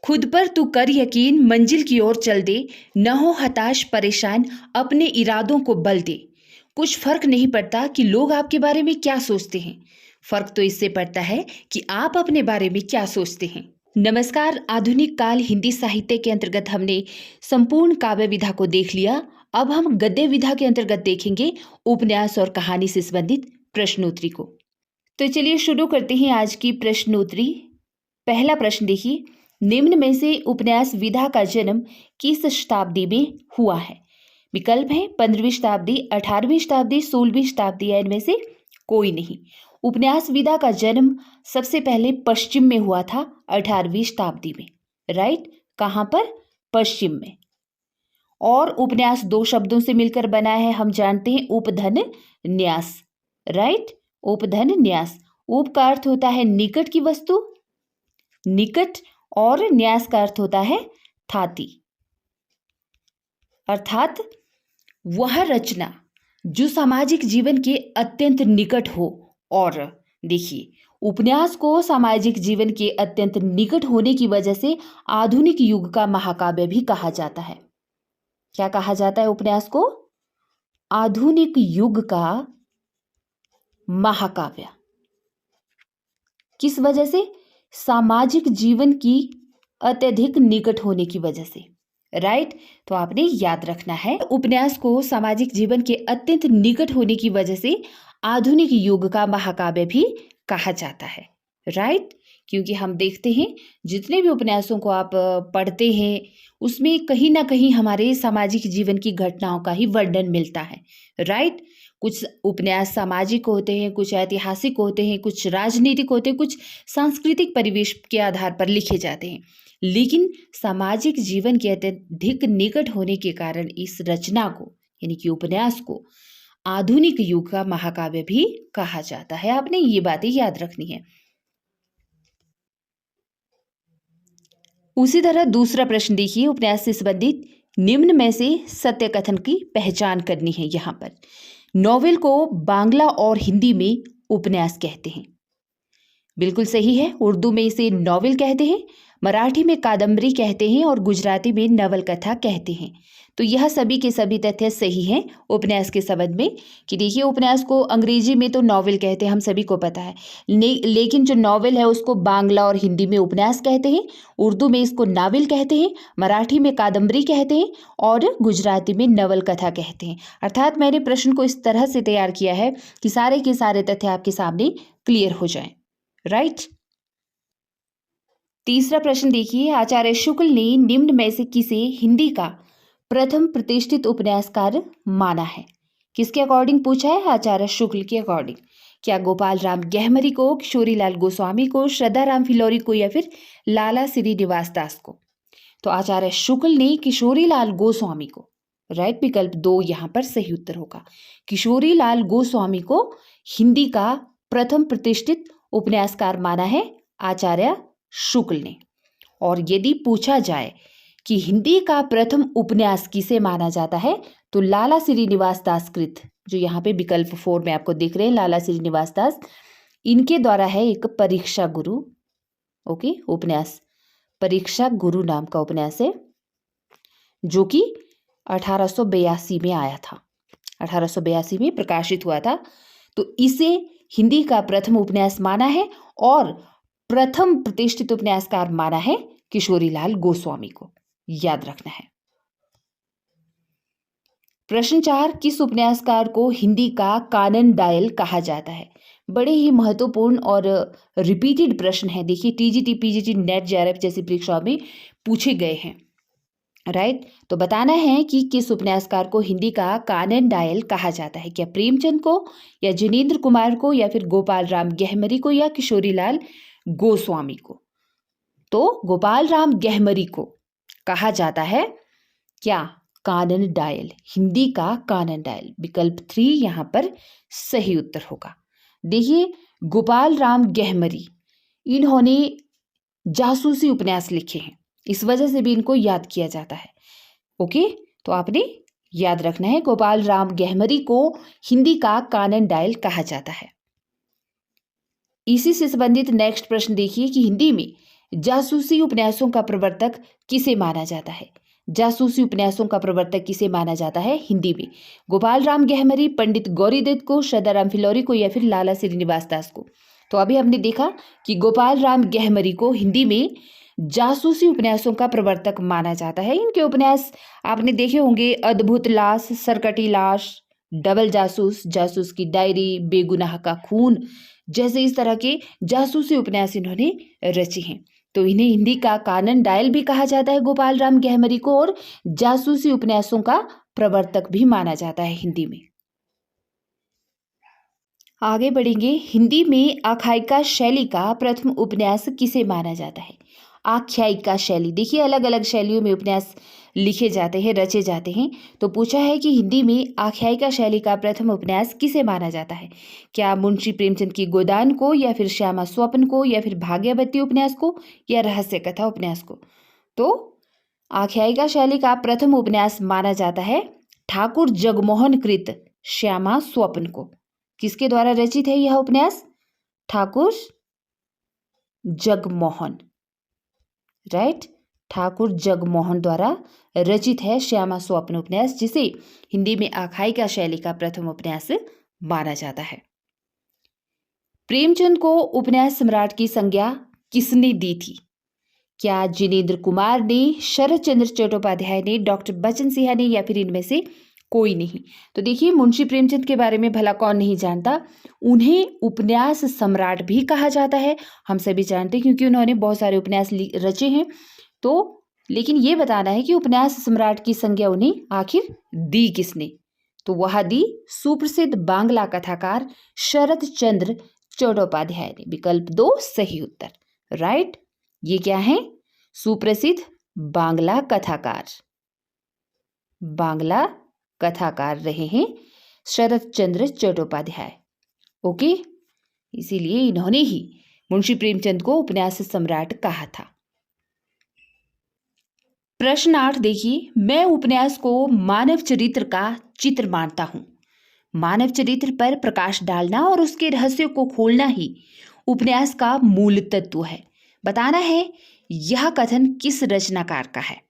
खुद पर तू कर यकीन, मंजिल की ओर चल दे, न हो हताश परेशान, अपने इरादों को बल दे। कुछ फर्क नहीं पड़ता कि लोग आपके बारे में क्या सोचते हैं, फर्क तो इससे पड़ता है कि आप अपने बारे में क्या सोचते हैं। नमस्कार। आधुनिक काल हिंदी साहित्य के अंतर्गत हमने संपूर्ण काव्य विधा को देख लिया। अब हम गद्य विधा के अंतर्गत देखेंगे उपन्यास और कहानी से संबंधित प्रश्नोत्तरी को। तो चलिए शुरू करते हैं आज की प्रश्नोत्तरी। पहला प्रश्न देखिए, निम्न में से उपन्यास विधा का जन्म किस शताब्दी में हुआ है? विकल्प है 15वीं शताब्दी, 18वीं शताब्दी, 16वीं शताब्दी या इनमें से कोई नहीं। उपन्यास विधा का जन्म सबसे पहले पश्चिम में हुआ था, 18वीं शताब्दी में। राइट, कहां पर? पश्चिम में। और उपन्यास दो शब्दों से मिलकर बना है, हम जानते हैं, उपधन न्यास। राइट, उपधन न्यास। उप का अर्थ होता है निकट की वस्तु, निकट, और न्यास का अर्थ होता है थाती, अर्थात वह रचना जो सामाजिक जीवन के अत्यंत निकट हो। और देखिए, उपन्यास को सामाजिक जीवन के अत्यंत निकट होने की वजह से आधुनिक युग का महाकाव्य भी कहा जाता है। क्या कहा जाता है उपन्यास को? आधुनिक युग का महाकाव्य। किस वजह से? सामाजिक जीवन की अत्यधिक निकट होने की वजह से। राइट, तो आपने याद रखना है, उपन्यास को सामाजिक जीवन के अत्यंत निकट होने की वजह से आधुनिक युग का महाकाव्य भी कहा जाता है। राइट, क्योंकि हम देखते हैं जितने भी उपन्यासों को आप पढ़ते हैं उसमें कहीं ना कहीं हमारे सामाजिक जीवन की घटनाओं का ही वर्णन मिलता है। राइट, कुछ उपन्यास सामाजिक होते हैं, कुछ ऐतिहासिक होते हैं, कुछ राजनीतिक होते हैं, कुछ सांस्कृतिक परिवेश के आधार पर लिखे जाते हैं, लेकिन सामाजिक जीवन के अत्यधिक निकट होने के कारण इस रचना को, यानी कि उपन्यास को, आधुनिक युग का महाकाव्य भी कहा जाता है। आपने ये बातें याद रखनी है। उसी तरह दूसरा प्रश्न देखिए, उपन्यास से संबंधित निम्न में से सत्य कथन की पहचान करनी है। यहाँ पर नॉवेल को बांग्ला और हिंदी में उपन्यास कहते हैं। बिल्कुल सही है, उर्दू में इसे नॉवेल कहते हैं, मराठी में कादम्बरी कहते हैं और गुजराती में नवल कथा कहते हैं। तो यह सभी के सभी तथ्य सही हैं उपन्यास के संबंध में। कि देखिए, उपन्यास को अंग्रेजी में तो नॉवेल कहते हैं, हम सभी को पता है, लेकिन जो नॉवेल है उसको बांग्ला और हिंदी में उपन्यास कहते हैं, उर्दू में इसको नावल कहते हैं, मराठी में कादम्बरी कहते हैं और गुजराती में नवल कथा कहते हैं। अर्थात मैंने प्रश्न को इस तरह से तैयार किया है कि सारे के सारे तथ्य आपके सामने क्लियर हो जाएं। राइट, तीसरा प्रश्न देखिए, आचार्य शुक्ल ने निम्न में से किसे हिंदी का प्रथम प्रतिष्ठित उपन्यासकार माना है? किसके अकॉर्डिंग पूछा है? आचार्य शुक्ल के अकॉर्डिंग। क्या गोपाल राम गहमरी को, किशोरीलाल गोस्वामी को, श्रद्धा राम फिलौरी को या फिर लाला श्रीनिवास दास को? तो आचार्य शुक्ल ने किशोरीलाल गोस्वामी को। राइट, विकल्प 2 यहाँ पर सही उत्तर होगा। किशोरीलाल गोस्वामी को हिंदी का प्रथम प्रतिष्ठित उपन्यासकार माना है आचार्य शुक्ल ने। और यदि पूछा जाए कि हिंदी का प्रथम उपन्यास किसे माना जाता है, तो लाला श्रीनिवास दास कृत, जो यहाँ पे विकल्प 4 में आपको दिख रहे हैं, लाला श्रीनिवास दास, इनके द्वारा है एक परीक्षा गुरु। ओके, उपन्यास परीक्षा गुरु नाम का उपन्यास है, जो कि 1882 में आया था, 1882 में प्रकाशित हुआ था। तो इसे हिंदी का प्रथम उपन्यास माना है और प्रथम प्रतिष्ठित उपन्यासकार माना है किशोरीलाल गोस्वामी को। याद रखना है। प्रश्न 4, किस उपन्यासकार को हिंदी का कानन डायल कहा जाता है? बड़े ही महत्वपूर्ण और रिपीटेड प्रश्न है। देखिए, टीजीटी, पीजीटी, नेट, जेआरएफ जैसी परीक्षाओं में पूछे गए हैं। राइट, तो बताना है कि किस उपन्यासकार को हिंदी का कानन डायल कहा जाता है। क्या प्रेमचंद को, या जिनेंद्र कुमार को, या फिर गोपाल राम गहमरी को, या किशोरीलाल गोस्वामी को? तो गोपाल राम गहमरी को कहा जाता है क्या? कानन डायल, हिंदी का कानन डायल। विकल्प 3 यहाँ पर सही उत्तर होगा। देखिए, गोपाल राम गहमरी, इन्होंने जासूसी उपन्यास लिखे हैं, इस वजह से भी इनको याद किया जाता है। ओके, तो आपने याद रखना है, गोपाल राम गहमरी को हिंदी का कानन डायल कहा जाता है। इसी से संबंधित नेक्स्ट प्रश्न देखिए कि हिंदी में जासूसी उपन्यासों का प्रवर्तक किसे माना जाता है? जासूसी उपन्यासों का प्रवर्तक किसे माना जाता है हिंदी में? गोपाल राम गहमरी, पंडित गौरीदत्त को, सदाराम फिल्लौरी को या फिर लाला श्रीनिवास दास को? तो अभी हमने देखा कि गोपाल राम गहमरी को हिंदी में जासूसी उपन्यासों का प्रवर्तक माना जाता है। इनके उपन्यास आपने देखे होंगे, अद्भुत लाश, सरकटी लाश, डबल जासूस, जासूस की डायरी, बेगुनाह का खून जैसे इस तरह के जासूसी उपन्यास इन्होंने रचे हैं। तो इन्हें हिंदी का कानन डायल भी कहा जाता है गोपाल राम गहमरी को, और जासूसी उपन्यासों का प्रवर्तक भी माना जाता है हिंदी में। आगे बढ़ेंगे। हिंदी में आख्यायिका शैली का प्रथम उपन्यास किसे माना जाता है? आख्यायिका शैली, देखिए अलग अलग शैलियों में उपन्यास लिखे जाते हैं, रचे जाते हैं। तो पूछा है कि हिंदी में आख्यायिका शैली का प्रथम उपन्यास किसे माना जाता है? क्या मुंशी प्रेमचंद की गोदान को, या फिर श्यामा स्वप्न को, या फिर भाग्यवती उपन्यास को, या रहस्य कथा उपन्यास को? तो आख्यायिका शैली का प्रथम उपन्यास माना जाता है ठाकुर जगमोहन कृत श्यामा स्वप्न को। किसके द्वारा रचित है यह उपन्यास? ठाकुर जगमोहन, राइट, ठाकुर जगमोहन द्वारा रचित है श्यामा स्वप्न उपन्यास, जिसे हिंदी में आख्यायिका शैली का प्रथम उपन्यास माना जाता है। प्रेमचंद को उपन्यास सम्राट की संज्ञा किसने दी थी? क्या जिनेंद्र कुमार ने, शरद चंद्र चट्टोपाध्याय ने, डॉक्टर बच्चन सिंह ने, या फिर इनमें से कोई नहीं? तो देखिए मुंशी प्रेमचंद के बारे में भला कौन नहीं जानता, उन्हें उपन्यास सम्राट भी कहा जाता है, हम सभी जानते हैं, क्योंकि उन्होंने बहुत सारे उपन्यास रचे हैं। तो लेकिन ये बताना है कि उपन्यास सम्राट की संज्ञा उन्हें आखिर दी किसने? तो वह दी सुप्रसिद्ध बांग्ला कथाकार शरद चंद्र चट्टोपाध्याय ने। विकल्प 2 सही उत्तर, राइट। ये क्या है? सुप्रसिद्ध बांग्ला कथाकार, बांग्ला कथाकार रहे हैं शरद चंद्र चट्टोपाध्याय। ओके, इसीलिए इन्होंने ही मुंशी प्रेमचंद को उपन्यास सम्राट कहा था। प्रश्न 8 देखिए, मैं उपन्यास को मानव चरित्र का चित्र मानता हूं। मानव चरित्र पर प्रकाश डालना और उसके रहस्य को खोलना ही उपन्यास का मूल तत्व है। बताना है यह कथन किस रचनाकार का है?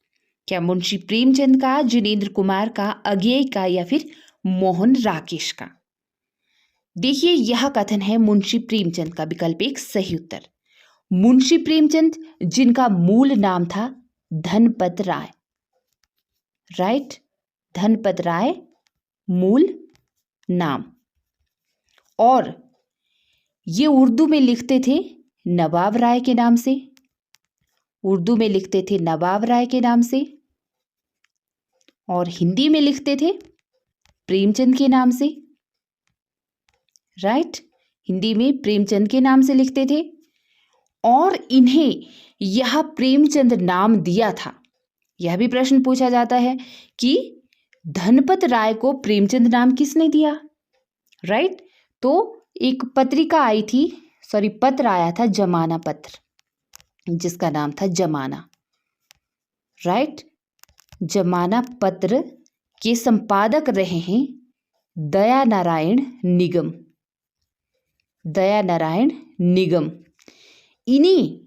क्या मुंशी प्रेमचंद का, जिनेंद्र कुमार का, अज्ञेय का, या फिर मोहन राकेश का? देखिए यह कथन है मुंशी प्रेमचंद का। विकल्प 1 सही उत्तर। मुंशी प्रेमचंद जिनका मूल नाम था धनपत राय, राइट, धनपत राय मूल नाम, और ये उर्दू में लिखते थे नवाब राय के नाम से, उर्दू में लिखते थे नवाब राय के नाम से, और हिंदी में लिखते थे प्रेमचंद के नाम से, राइट, हिंदी में प्रेमचंद के नाम से लिखते थे। और इन्हें यह प्रेमचंद नाम दिया था। यह भी प्रश्न पूछा जाता है कि धनपत राय को प्रेमचंद नाम किसने दिया, राइट। तो एक पत्रिका आई थी, पत्र आया था, जमाना पत्र, जिसका नाम था जमाना, राइट। जमाना पत्र के संपादक रहे हैं दया नारायण निगम, दया नारायण निगम। इन्हीं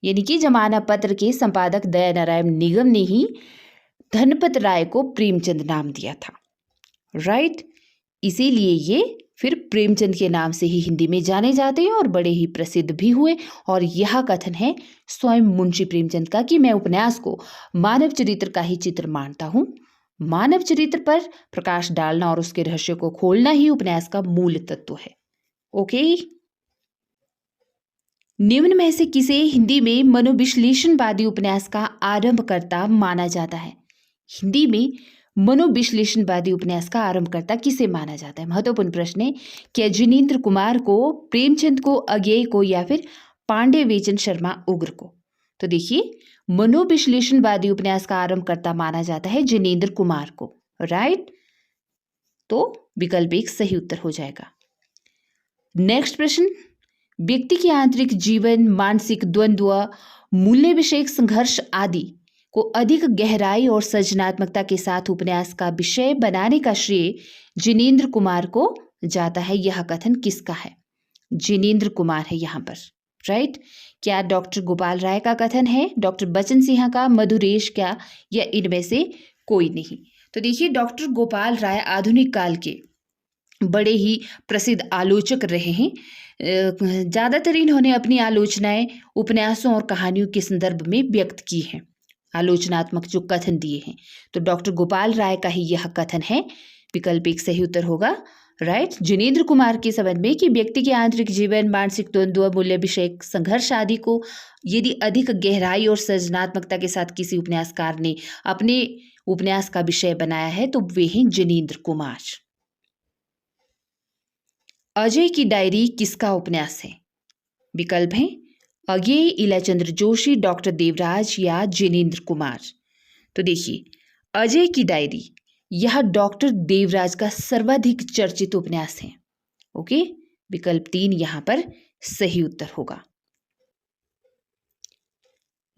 यानी कि जमाना पत्र के संपादक दया नारायण निगम ने ही धनपत राय को प्रेमचंद नाम दिया था, राइट। इसीलिए ये फिर प्रेमचंद के नाम से ही हिंदी में जाने जाते हैं और बड़े ही प्रसिद्ध भी हुए। और यह कथन है स्वयं मुंशी प्रेमचंद का कि मैं उपन्यास को मानव चरित्र का ही चित्र मानता हूँ। मानव चरित्र पर प्रकाश डालना और उसके रहस्य को खोलना ही उपन्यास का मूल तत्व है। ओके, निम्न में से किसे हिंदी में मनोविश्लेषणवादी उपन्यास का आरंभकर्ता माना जाता है? हिंदी में मनोविश्लेषणवादी उपन्यास का आरंभकर्ता किसे माना जाता है? महत्वपूर्ण प्रश्न है। क्या जिनेंद्र कुमार को, प्रेमचंद को, अज्ञेय को, या फिर पांडे वेचन शर्मा उग्र को? तो देखिए मनोविश्लेषणवादी उपन्यास का आरंभकर्ता माना जाता है जिनेंद्र कुमार को, राइट। तो विकल्प 1 सही उत्तर हो जाएगा। नेक्स्ट प्रश्न, व्यक्ति के आंतरिक जीवन, मानसिक द्वंद्व, मूल्य विषयक संघर्ष आदि को अधिक गहराई और सृजनात्मकता के साथ उपन्यास का विषय बनाने का श्रेय जिनेंद्र कुमार को जाता है। यह कथन किसका है? जिनेंद्र कुमार है यहाँ पर, राइट। क्या डॉक्टर गोपाल राय का कथन है, डॉक्टर बचन सिंह का, मधुरेश का, या इनमें से कोई नहीं? तो देखिए, डॉक्टर गोपाल राय आधुनिक काल के बड़े ही प्रसिद्ध आलोचक रहे हैं। ज़्यादातर इन्होंने अपनी आलोचनाएं उपन्यासों और कहानियों के संदर्भ में व्यक्त की हैं, आलोचनात्मक जो कथन दिए हैं। तो डॉक्टर गोपाल राय का ही यह कथन है। विकल्प एक सही उत्तर होगा, राइट। जिनेंद्र कुमार के संबंध में कि व्यक्ति के आंतरिक जीवन, मानसिक द्वंद्व, मूल्य विषयक संघर्ष आदि को यदि अधिक गहराई और सृजनात्मकता के साथ किसी उपन्यासकार ने अपने उपन्यास का विषय बनाया है तो वे हैं जिनेंद्र कुमार। अजय की डायरी किसका उपन्यास है? विकल्प हैं अज्ञेय, इलाचंद्र जोशी, डॉक्टर देवराज या जिनेंद्र कुमार। तो देखिए, अजय की डायरी यह डॉक्टर देवराज का सर्वाधिक चर्चित उपन्यास है। ओके, विकल्प 3 यहां पर सही उत्तर होगा।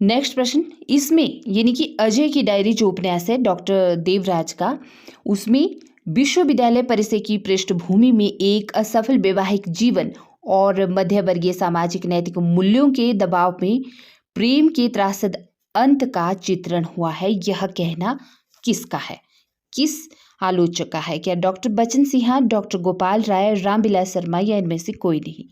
नेक्स्ट प्रश्न, इसमें यानी कि अजय की डायरी जो उपन्यास है डॉक्टर देवराज का, उसमें विश्वविद्यालय परिसर की पृष्ठभूमि में एक असफल वैवाहिक जीवन और मध्यवर्गीय सामाजिक नैतिक मूल्यों के दबाव में प्रेम के त्रासद अंत का चित्रण हुआ है। यह कहना किसका है, किस आलोचक का है? क्या डॉक्टर बचन सिंह, डॉक्टर गोपाल राय, रामविलास शर्मा, या इनमें से कोई नहीं?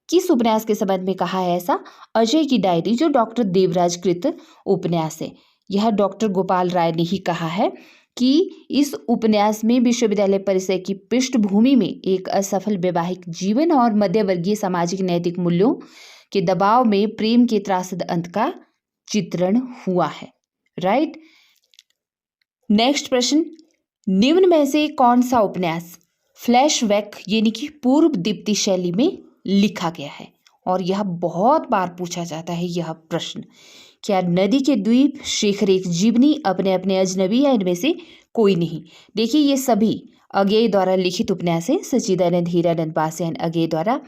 किस उपन्यास के संबंध में कहा है ऐसा? अजय की डायरी जो डॉक्टर देवराज कृत उपन्यास है, यह डॉक्टर गोपाल राय ने ही कहा है कि इस उपन्यास में विश्वविद्यालय परिसर की पृष्ठभूमि में एक असफल वैवाहिक जीवन और मध्यवर्गीय सामाजिक नैतिक मूल्यों के दबाव में प्रेम के त्रासद अंत का चित्रण हुआ है, राइट। नेक्स्ट प्रश्न, निम्न में से कौन सा उपन्यास फ्लैशबैक यानी कि पूर्व दीप्ति शैली में लिखा गया है? और यह बहुत बार पूछा जाता है यह प्रश्न। क्या नदी के द्वीप, शेखर एक जीवनी, अपने अपने अजनबी, या इनमें से कोई नहीं? देखिए, ये सभी अज्ञेय द्वारा लिखित उपन्यास है, सच्चिदानंद हीरानंद पासियान अज्ञेय द्वारा।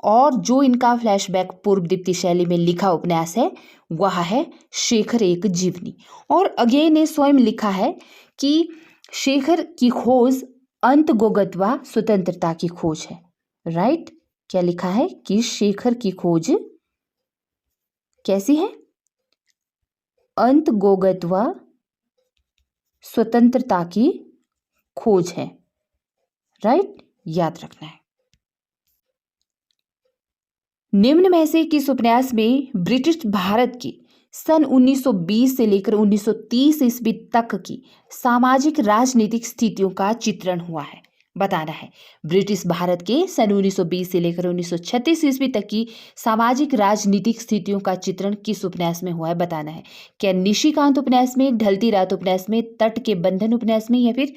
और जो इनका फ्लैशबैक पूर्व दीप्ति शैली में लिखा उपन्यास है वह है शेखर एक जीवनी। और अज्ञेय ने स्वयं लिखा है कि शेखर की खोज अंतगोगत्वा स्वतंत्रता की खोज है, राइट। क्या लिखा है कि शेखर की खोज कैसी है? अंतगोगत्वा स्वतंत्रता की खोज है, राइट, याद रखना है। निम्न में से किस उपन्यास में ब्रिटिश भारत की सन 1920 से लेकर 1930 ईस्वी तक की सामाजिक राजनीतिक स्थितियों का चित्रण हुआ है? बताना है। ब्रिटिश भारत के सन 1920 से लेकर 1936 ईस्वी तक की सामाजिक राजनीतिक स्थितियों का चित्रण किस उपन्यास में हुआ है? बताना है। क्या निशिकांत उपन्यास में, ढलती रात उपन्यास में, तट के बंधन उपन्यास में, या फिर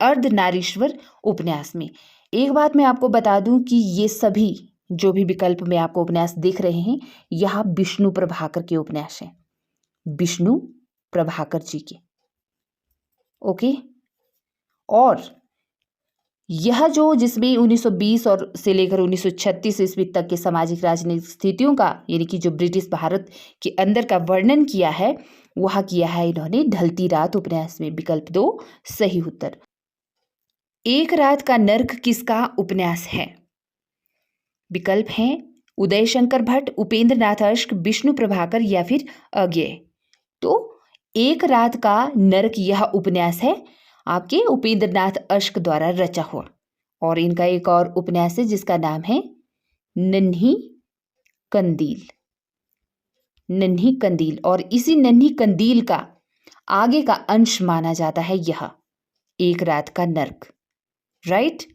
अर्धनारीश्वर उपन्यास में? एक बात मैं आपको बता दूं कि ये सभी जो भी विकल्प में आपको उपन्यास दिख रहे हैं यह विष्णु प्रभाकर के उपन्यास हैं, विष्णु प्रभाकर जी के। ओके, और यह जो जिसमें 1920 और से लेकर 1936 ईस्वी तक के सामाजिक राजनीतिक स्थितियों का यानी कि जो ब्रिटिश भारत के अंदर का वर्णन किया है वह किया है इन्होंने ढलती रात उपन्यास में। विकल्प 2 सही उत्तर। एक रात का नर्क किसका उपन्यास है? विकल्प हैं उदय शंकर भट्ट, उपेंद्र नाथ अश्क, विष्णु प्रभाकर, या फिर अज्ञेय। तो एक रात का नर्क यह उपन्यास है आपके उपेंद्र नाथ अश्क द्वारा रचा हुआ। और इनका एक और उपन्यास है जिसका नाम है नन्ही कंदील, नन्ही कंदील। और इसी नन्ही कंदील का आगे का अंश माना जाता है यह एक रात का नर्क, राइट।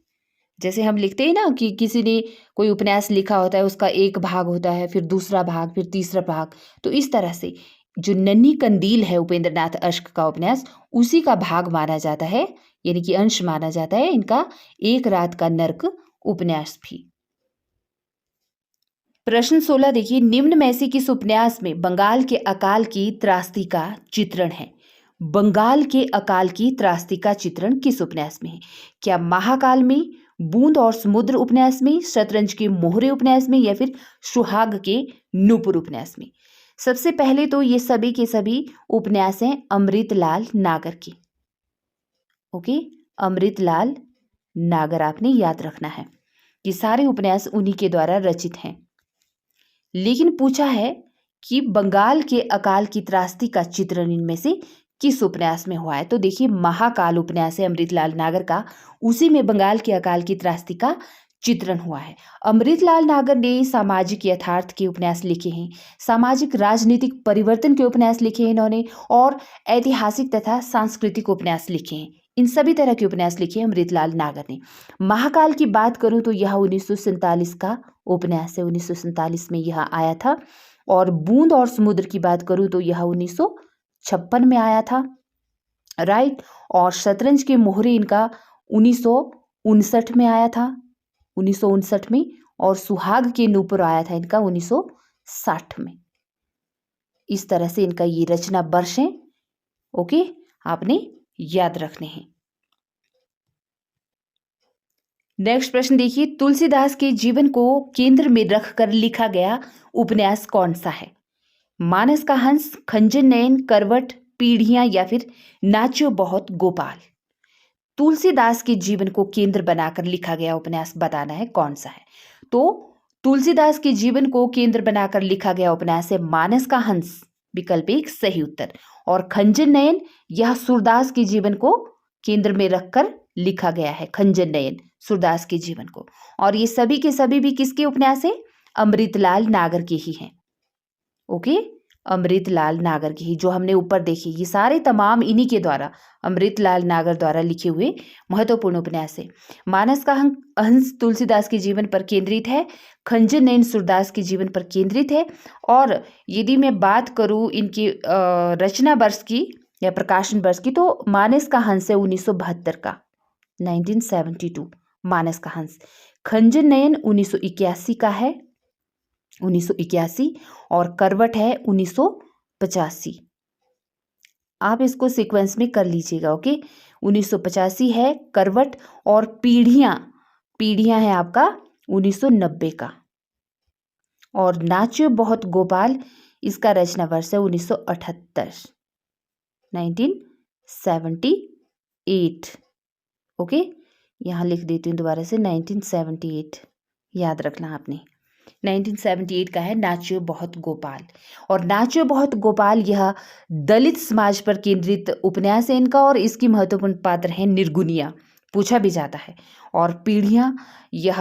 जैसे हम लिखते हैं ना कि किसी ने कोई उपन्यास लिखा होता है, उसका एक भाग होता है, फिर दूसरा भाग, फिर तीसरा भाग। तो इस तरह से जो नन्ही कंदील है उपेंद्र नाथ अश्क का उपन्यास, उसी का भाग माना जाता है यानी कि अंश माना जाता है इनका एक रात का नर्क उपन्यास भी। प्रश्न 16 देखिए, निम्न में से किस उपन्यास में बंगाल के अकाल की त्रासदी का चित्रण है? बंगाल के अकाल की त्रासदी का चित्रण किस उपन्यास में है? क्या महाकाल में, बूंद और समुद्र उपन्यास में, शतरंज के मोहरे उपन्यास में, या फिर सुहाग के नूपुर उपन्यास में? सबसे पहले तो ये सभी के सभी उपन्यास हैं अमृतलाल नागर के। ओके, अमृतलाल नागर आपने याद रखना है। ये सारे उपन्यास उन्हीं के द्वारा रचित हैं। लेकिन पूछा है कि बंगाल के अकाल की त्रासदी का चित्रण इनमें से किस उपन्यास में हुआ है। तो देखिए, महाकाल उपन्यास है अमृतलाल नागर का, उसी में बंगाल के अकाल की त्रासदी का चित्रण हुआ है। अमृतलाल नागर ने सामाजिक यथार्थ के उपन्यास लिखे हैं, सामाजिक राजनीतिक परिवर्तन के उपन्यास लिखे हैं इन्होंने, और ऐतिहासिक तथा सांस्कृतिक उपन्यास लिखे हैं। इन सभी तरह के उपन्यास लिखे हैं अमृतलाल नागर ने। महाकाल की बात करूं तो यह 1947 का उपन्यास है, 1947 में यह आया था। और बूंद और समुद्र की बात करूं तो यह 1956 में आया था, राइट। और शतरंज के मोहरे इनका 1959 में आया था, 1959 में। और सुहाग के नूपुर आया था इनका 1960 में। इस तरह से इनका ये रचना वर्ष है, ओके, आपने याद रखने हैं। नेक्स्ट प्रश्न देखिए, तुलसीदास के जीवन को केंद्र में रखकर लिखा गया उपन्यास कौन सा है? मानस का हंस, खंजर नयन, करवट, पीढ़ियां या फिर नाचो बहुत गोपाल। तुलसीदास के जीवन को केंद्र बनाकर लिखा गया उपन्यास बताना है कौन सा है। तो तुलसीदास के जीवन को केंद्र बनाकर लिखा गया उपन्यास है मानस का हंस, विकल्प एक सही उत्तर। और खंजर नयन, यह सूरदास के जीवन को केंद्र में रखकर लिखा गया है, खंजर नयन सूरदास के जीवन को। और ये सभी के सभी भी किसके उपन्यास है? अमृतलाल नागर के ही हैं, ओके, अमृतलाल नागर की ही, जो हमने ऊपर देखी, ये सारे तमाम इन्हीं के द्वारा, अमृतलाल नागर द्वारा लिखे हुए महत्वपूर्ण उपन्यास है। मानस का हंस तुलसीदास के जीवन पर केंद्रित है, खंजर नयन सूरदास के जीवन पर केंद्रित है। और यदि मैं बात करूं इनकी रचना वर्ष की या प्रकाशन वर्ष की, तो मानस का हंस है 1972 का, 1972 मानस का हंस। खंजर नयन 1981 का है, 1981। और करवट है 1985। आप इसको सीक्वेंस में कर लीजिएगा, ओके। 1985 है करवट, और पीढ़ियां है आपका 1990 का। और नाचो बहुत गोपाल, इसका रचना वर्ष है 1978, 1978, ओके। यहाँ लिख देती हूँ दोबारा से, 1978 याद रखना आपने। 1978 का है नाचो बहुत गोपाल। और नाचो बहुत गोपाल यह दलित समाज पर केंद्रित उपन्यास है इनका, और इसकी महत्वपूर्ण पात्र है निर्गुनिया, पूछा भी जाता है। और पीढ़ियां, यह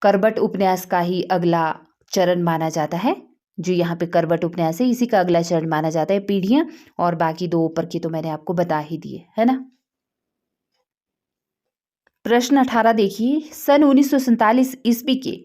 करवट उपन्यास का ही अगला चरण माना जाता है, जो यहाँ पे करवट उपन्यास है इसी का अगला चरण माना जाता है पीढ़ियां। और बाकी दो ऊपर की तो मैंने आपको बता ही दिए, है ना। प्रश्न 18 देखिए, सन 1947 ईस्वी के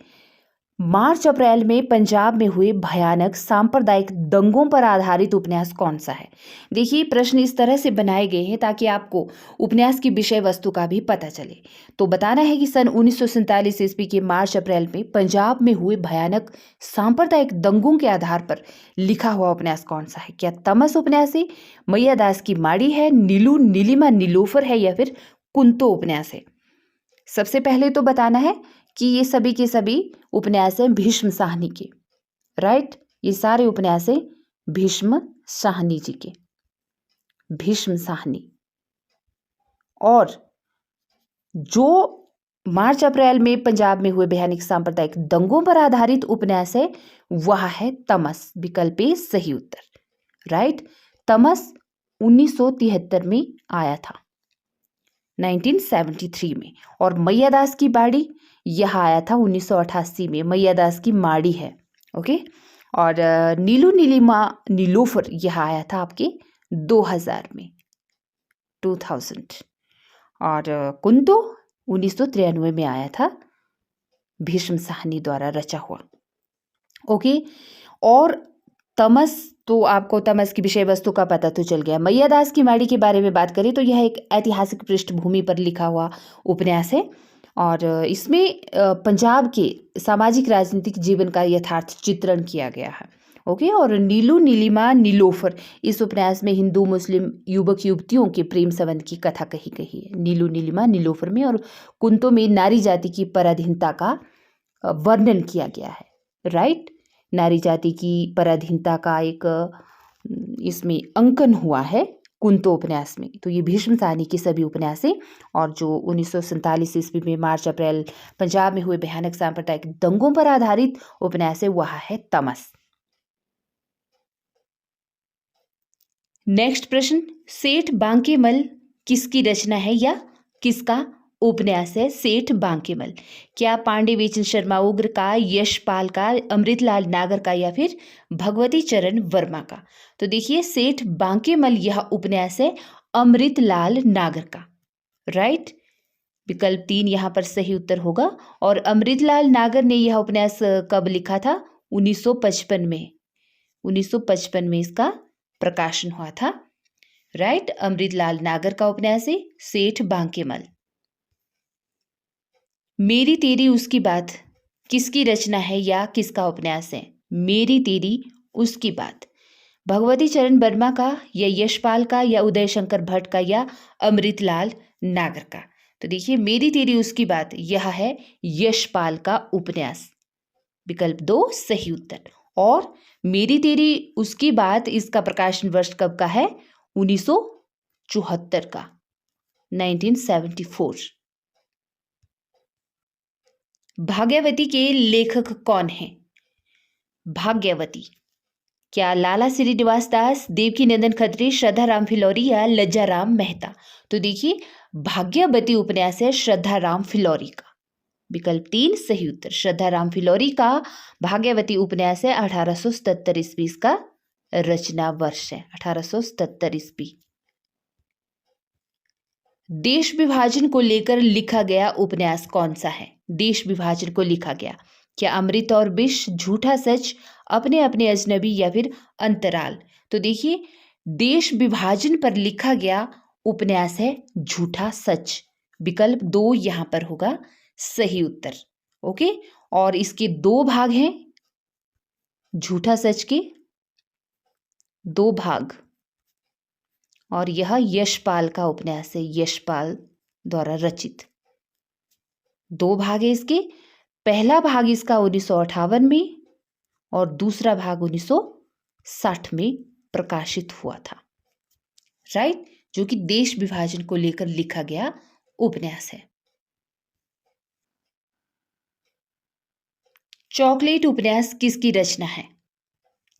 मार्च अप्रैल में पंजाब में हुए भयानक सांप्रदायिक दंगों पर आधारित उपन्यास कौन सा है? देखिए, प्रश्न इस तरह से बनाए गए हैं ताकि आपको उपन्यास की विषय वस्तु का भी पता चले। तो बताना है कि सन 1947 ईस्वी के मार्च अप्रैल में पंजाब में हुए भयानक सांप्रदायिक दंगों के आधार पर लिखा हुआ उपन्यास कौन सा है? क्या तमस उपन्यास है, मैया दास की माड़ी है, नीलू नीलिमा नीलोफर है, या फिर कुंतो उपन्यास है? सबसे पहले तो बताना है कि ये सभी के सभी उपन्यास हैं भीष्म साहनी के, राइट। ये सारे उपन्यास हैं भीष्म साहनी जी के, भीष्म साहनी। और जो मार्च अप्रैल में पंजाब में हुए भयानक सांप्रदायिक दंगों पर आधारित उपन्यास है वह है तमस, विकल्प ए सही उत्तर, राइट। तमस 1973 में आया था, 1973 में। और मैया दास की बाड़ी यह आया था 1988 में, मैया दास की माड़ी है, ओके। और नीलू नीलिमा नीलोफर यह आया था आपके 2000 में, 2000। और कुंतो 1993 में आया था, भीष्म साहनी द्वारा रचा हुआ, ओके। और तमस, तो आपको तमस की विषय वस्तु का पता तो चल गया। मैया दास की माड़ी के बारे में बात करें तो यह एक ऐतिहासिक पृष्ठभूमि पर लिखा हुआ उपन्यास है, और इसमें पंजाब के सामाजिक राजनीतिक जीवन का यथार्थ चित्रण किया गया है, ओके। और नीलू नीलिमा नीलोफर, इस उपन्यास में हिंदू मुस्लिम युवक युवतियों के प्रेम संबंध की कथा कही गई है, नीलू नीलिमा नीलोफर में। और कुंतो में नारी जाति की पराधीनता का वर्णन किया गया है, राइट। नारी जाति की पराधीनता का एक इसमें अंकन हुआ है, कुंतो उपन्यास में। तो ये भीष्म साहनी के सभी उपन्यास हैं। और जो 1947 ईस्वी में मार्च अप्रैल पंजाब में हुए भयानक सांप्रदायिक दंगों पर आधारित उपन्यास है, वह है तमस। नेक्स्ट प्रश्न, सेठ बांकेमल किसकी रचना है या किसका उपन्यास है? सेठ बांकेमल क्या पांडे बेचन शर्मा उग्र का, यशपाल का, अमृतलाल नागर का या फिर भगवती चरण वर्मा का? तो देखिए, सेठ बांकेमल यह उपन्यास है अमृतलाल नागर का। राइट, विकल्प 3 यहाँ पर सही उत्तर होगा। और अमृतलाल नागर ने यह उपन्यास कब लिखा था? 1955 में। 1955 में इसका प्रकाशन हुआ था। राइट, अमृतलाल नागर का उपन्यास है सेठ बांकेमल। मेरी तेरी उसकी बात किसकी रचना है या किसका उपन्यास है? मेरी तेरी उसकी बात भगवती चरण वर्मा का या यशपाल का या उदय शंकर भट्ट का या अमृतलाल नागर का? तो देखिए, मेरी तेरी उसकी बात यह है यशपाल का उपन्यास। विकल्प 2 सही उत्तर। और मेरी तेरी उसकी बात, इसका प्रकाशन वर्ष कब का है? 1974 का, 1974। भाग्यवती के लेखक कौन हैं? भाग्यवती क्या लाला श्रीनिवास दास, देवकी नंदन खत्री, श्रद्धा राम फिलौरी या लज्जा राम मेहता? तो देखिए, भाग्यवती उपन्यास है श्रद्धा राम फिलौरी का। विकल्प 3 सही उत्तर। श्रद्धा राम फिलौरी का भाग्यवती उपन्यास है 1877 ईस्वी का रचना वर्ष है, 1877 ईस्वी। देश विभाजन को लेकर लिखा गया उपन्यास कौन सा है? देश विभाजन को लिखा गया, क्या अमृत और विष, झूठा सच, अपने अपने अजनबी या फिर अंतराल? तो देखिए, देश विभाजन पर लिखा गया उपन्यास है झूठा सच। विकल्प 2 यहां पर होगा सही उत्तर। ओके, और इसके 2 भाग हैं, झूठा सच के 2 भाग। और यह यशपाल का उपन्यास है, यशपाल द्वारा रचित। 2 भाग है इसके। पहला भाग इसका 1958 में और दूसरा भाग 1960 में प्रकाशित हुआ था। राइट, जो कि देश विभाजन को लेकर लिखा गया उपन्यास है। चॉकलेट उपन्यास किसकी रचना है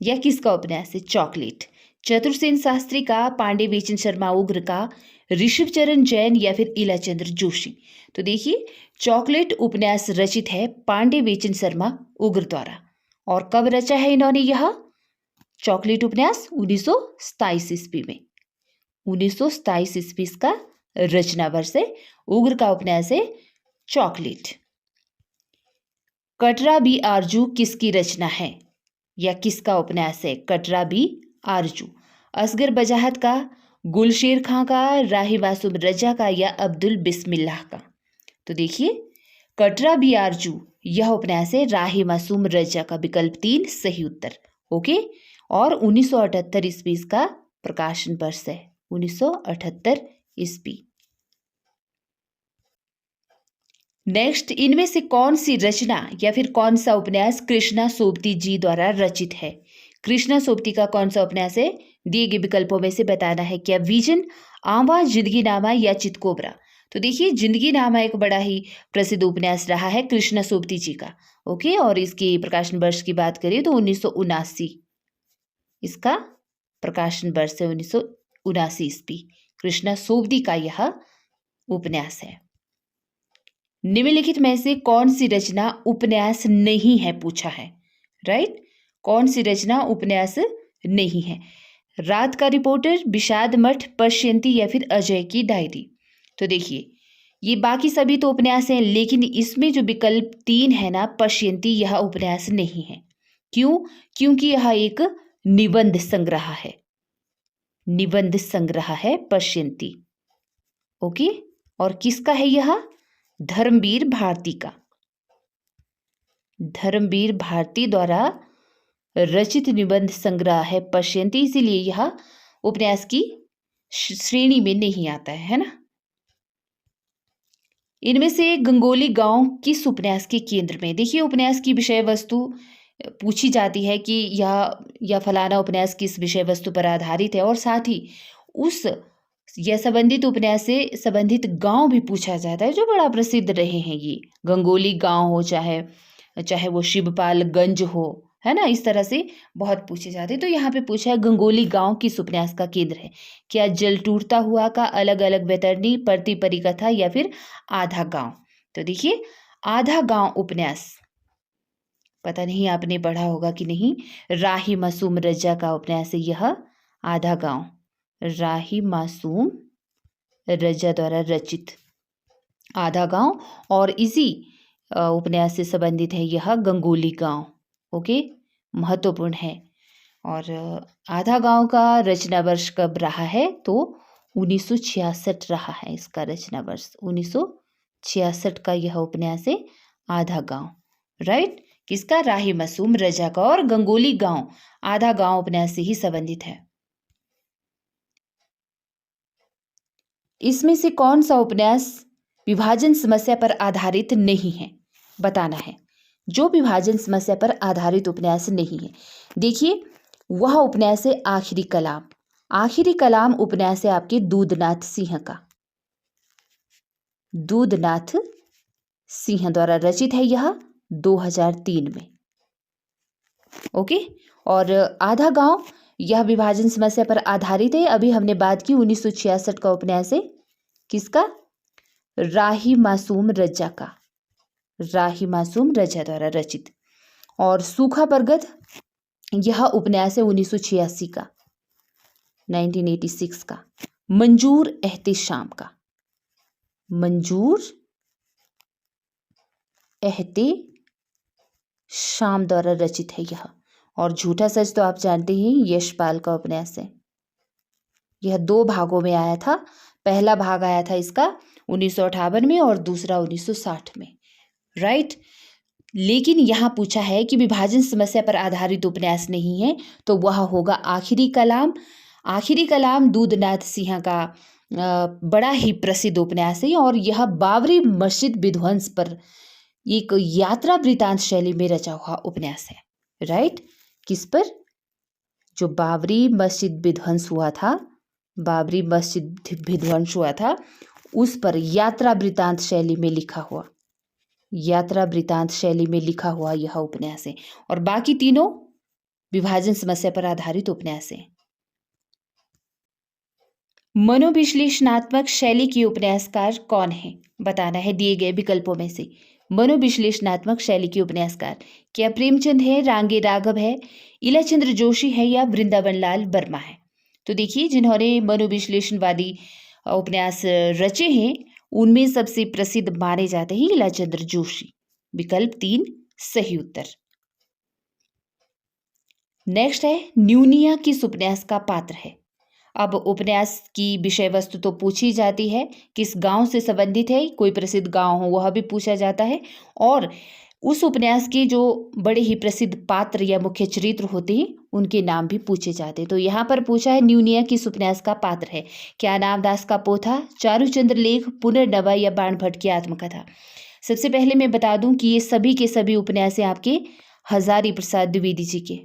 या किसका उपन्यास है? चॉकलेट चतुरसेन शास्त्री का, पांडे बेचन शर्मा उग्र का, ऋषभ चरण जैन या फिर इलाचंद्र जोशी? तो देखिए, चॉकलेट उपन्यास रचित है पांडे बेचन शर्मा उग्र द्वारा। और कब रचा है इन्होंने यह चॉकलेट उपन्यास? 1927 ईस्वी में। 1927 ईस्वी का रचना वर्ष है। उग्र का उपन्यास है चॉकलेट। कटरा बी आरजू किसकी रचना है या किसका उपन्यास है? कटरा बी आरजू असगर बजाहत का, गुलशेर खां का, राही मासूम रजा का या अब्दुल बिस्मिल्लाह का? तो देखिए, कटरा बी आरजू यह उपन्यास है राही मासूम रजा का। विकल्प 3 सही उत्तर। ओके, और 1978 ईस्वी का प्रकाशन वर्ष है, 1978 ईस्वी। नेक्स्ट, इनमें से कौन सी रचना या फिर कौन सा उपन्यास कृष्णा सोबती जी द्वारा रचित है? कृष्णा सोबती का कौन सा उपन्यास है? दिए गए विकल्पों में से बताना है। क्या विजन, आंवा, जिंदगी नामा या चितकोबरा? तो देखिए, जिंदगी नामा एक बड़ा ही प्रसिद्ध उपन्यास रहा है कृष्णा सोबती जी का। ओके, और इसके प्रकाशन वर्ष की बात करें तो 1979 इसका प्रकाशन वर्ष है, 1979 ईस्वी। कृष्णा सोबती का यह उपन्यास है। निम्नलिखित में से कौन सी रचना उपन्यास नहीं है पूछा है। राइट, कौन सी रचना उपन्यास नहीं है? रात का रिपोर्टर, विषाद मठ, पश्यंती या फिर अजय की डायरी? तो देखिए, ये बाकी सभी तो उपन्यास हैं, लेकिन इसमें जो विकल्प 3 है ना, पश्यंती, यह उपन्यास नहीं है। क्यों? क्योंकि यह एक निबंध संग्रह है। निबंध संग्रह है पश्यंती। ओके, और किसका है यह? धर्मवीर भारती का। धर्मवीर भारती द्वारा रचित निबंध संग्रह है पश्यंती, इसीलिए यह उपन्यास की श्रेणी में नहीं आता है ना। इनमें से गंगोली गांव किस उपन्यास के केंद्र में? देखिए, उपन्यास की विषय वस्तु पूछी जाती है कि यह फलाना उपन्यास किस विषय वस्तु पर आधारित है, और साथ ही उस या संबंधित उपन्यास से संबंधित गांव भी पूछा जाता है जो बड़ा प्रसिद्ध रहे हैं। ये गंगोली गांव हो, चाहे चाहे वो शिवपालगंज हो, है ना, इस तरह से बहुत पूछे जाते हैं। तो यहाँ पे पूछा है गंगोली गांव किस उपन्यास का केंद्र है? क्या जल टूटता हुआ का, अलग अलग बैतरणी, परती परिकथा या फिर आधा गांव? तो देखिए, आधा गांव उपन्यास, पता नहीं आपने पढ़ा होगा कि नहीं, राही मासूम रजा का उपन्यास है यह आधा गांव। राही मासूम रजा द्वारा रचित आधा गांव, और इसी उपन्यास से संबंधित है यह गंगोली गांव। ओके, महत्वपूर्ण है। और आधा गांव का रचना वर्ष कब रहा है? तो 1966 रहा है इसका रचना वर्ष, 1966 का यह उपन्यास है आधा गांव। राइट, किसका? राही मासूम रजा का। और गंगोली गांव आधा गांव उपन्यास से ही संबंधित है। इसमें से कौन सा उपन्यास विभाजन समस्या पर आधारित नहीं है? बताना है। जो विभाजन समस्या पर आधारित उपन्यास नहीं है, देखिए वह उपन्यास है आखिरी कलाम। आखिरी कलाम उपन्यास है आपके दूधनाथ सिंह का। दूधनाथ सिंह द्वारा रचित है यह 2003 में। ओके, और आधा गांव यह विभाजन समस्या पर आधारित है। अभी हमने बात की 1966 का उपन्यास है किसका? राही मासूम रजा का। राही मासूम रजा द्वारा रचित। और सूखा बरगद यह उपन्यास है 1986 का, 1986 का। मंजूर एहतेशाम का। मंजूर एहतेशाम द्वारा रचित है यह। और झूठा सच तो आप जानते हैं यशपाल का उपन्यास है। यह 2 भागों में आया था। पहला भाग आया था इसका 1958 में और दूसरा 1960 में। राइट, लेकिन यहाँ पूछा है कि विभाजन समस्या पर आधारित उपन्यास नहीं है, तो वह होगा आखिरी कलाम। आखिरी कलाम दूधनाथ सिंह का बड़ा ही प्रसिद्ध उपन्यास है, और यह बाबरी मस्जिद विध्वंस पर एक यात्रा वृतांत शैली में रचा हुआ उपन्यास है। राइट, किस पर? जो बाबरी मस्जिद विध्वंस हुआ था, बाबरी मस्जिद विध्वंस हुआ था, उस पर यात्रा वृतांत शैली में लिखा हुआ, यात्रा वृतांत शैली में लिखा हुआ यह उपन्यास है। और बाकी तीनों विभाजन समस्या पर आधारित उपन्यास है। मनोविश्लेषणात्मक शैली के उपन्यासकार कौन है? बताना है दिए गए विकल्पों में से। मनोविश्लेषणात्मक शैली के उपन्यासकार क्या प्रेमचंद है, रांगे राघव है, इलाचंद्र जोशी है या वृंदावन लाल वर्मा है? तो देखिए, जिन्होंने मनोविश्लेषणवादी उपन्यास रचे हैं उनमें सबसे प्रसिद्ध माने जाते हैं इलाचंद्र जोशी। विकल्प 3 सही उत्तर। नेक्स्ट है, न्यूनिया किस उपन्यास का पात्र है? अब उपन्यास की विषय वस्तु तो पूछी जाती है, किस गांव से संबंधित है, कोई प्रसिद्ध गांव हो वह भी पूछा जाता है, और उस उपन्यास के जो बड़े ही प्रसिद्ध पात्र या मुख्य चरित्र होते हैं उनके नाम भी पूछे जाते हैं। तो यहाँ पर पूछा है न्यूनिया किस उपन्यास का पात्र है? क्या नामदास का पोथा, चारुचंद्र लेख, पुनर्नवा या बाणभट्ट की आत्मकथा? सबसे पहले मैं बता दूं कि ये सभी के सभी उपन्यास हैं आपके हजारी प्रसाद द्विवेदी जी के।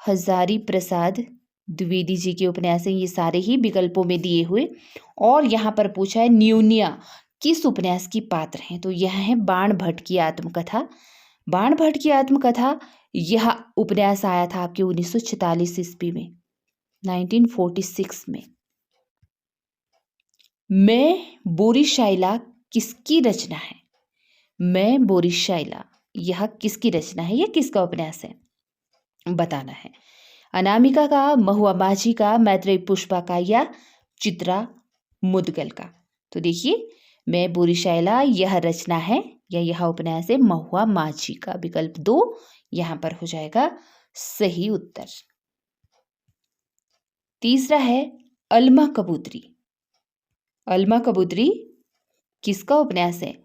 हजारी प्रसाद द्विवेदी जी के उपन्यास हैं ये सारे ही विकल्पों में दिए हुए। और यहाँ पर पूछा है न्यूनिया किस उपन्यास की पात्र हैं? तो यह है बाणभट्ट की आत्मकथा। बाणभट्ट की आत्मकथा यह उपन्यास आया था आपके 1946 ईस्वी में, 1946 में। मैं बोरीशाइला किसकी रचना है? मैं बोरीशाइला यह किसकी रचना है, यह किसका उपन्यास है? बताना है। अनामिका का, महुआ माझी का, मैत्रेयी पुष्पा का या चित्रा मुदगल का? तो देखिए, मैं बोरीशाइला यह रचना है या यह उपन्यास है महुआ माझी का। विकल्प 2 यहां पर हो जाएगा सही उत्तर। तीसरा है अलमा कबूतरी। अलमा कबूतरी किसका उपन्यास है?